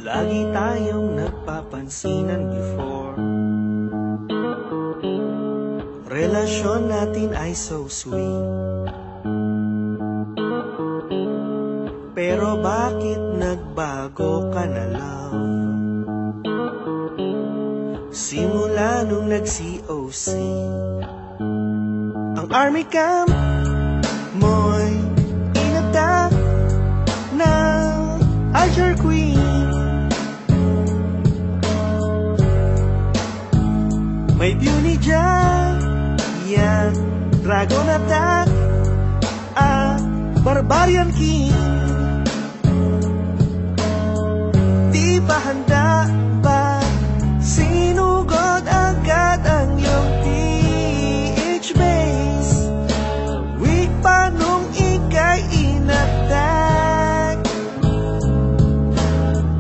Lagi tayong nagpapansinan before. Relasyon natin ay so sweet. Pero bakit nagbago ka na, love? Simula nung nag-COC, ang army camp mo'y inadak ng Alger Queen. May beauty dyan, yan, Dragon Attack, Barbarian King. Di ba handa ba? Sinugod agad ang iyong PH base. Weak pa nung ika'y inattack.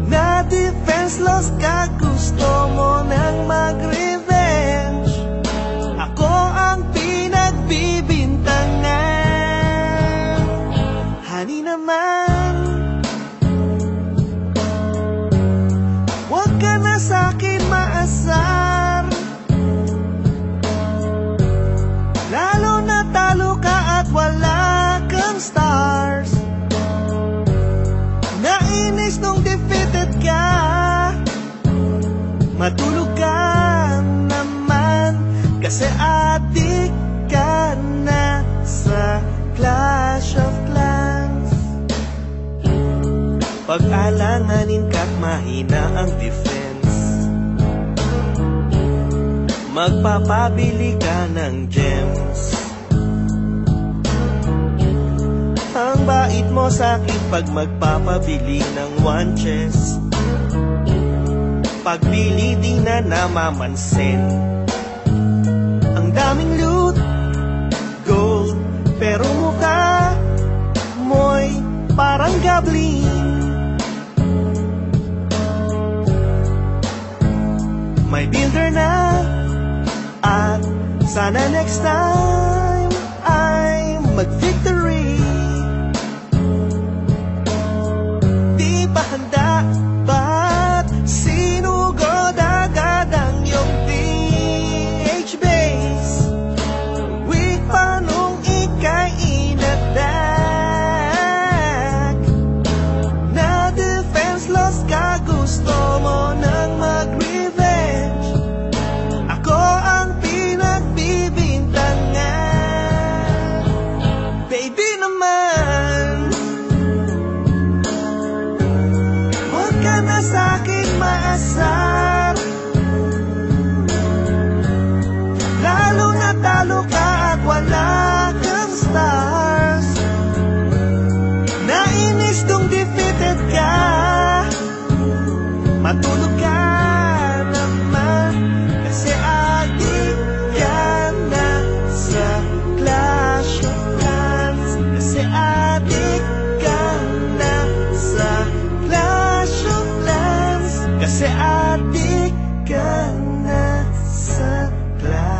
Na defenseless ka, gusto mo nang mag-revenge. Ako ang pinagbibintangan. Honey naman, huwag ka na sa'kin maasar. Lalo na talo ka at wala kang stars. Nainis nung defeated ka, matulog ka naman. Kasi adik ka na sa Clash of Clans. Pag-alanganin ka't mahina ang defense, magpapabili ka ng gems. Ang bait mo sa'kin pag magpapabili ng one chest. Pagbili di na namamansin. Ang daming loot, gold, pero mukha mo'y parang goblin. May builder na, at sana next time ay mag-victory. Di ba handa, ba't sinugod agad ang iyong PH base? Weak pa nung ika'y inattack. Na defenseless ka, gusto mo nang mag-revenge. Ako ang pinagbibintangan. Baby naman, huwag ka na sa'kin maasar. Lalo na talo ka at wala kang stars. Nainis nung defeated ka, matulog ka naman. Kasi adik ka na sa Clash of Clans. Kasi adik ka na sa Clash of Clans. Kasi adik ka na sa Clash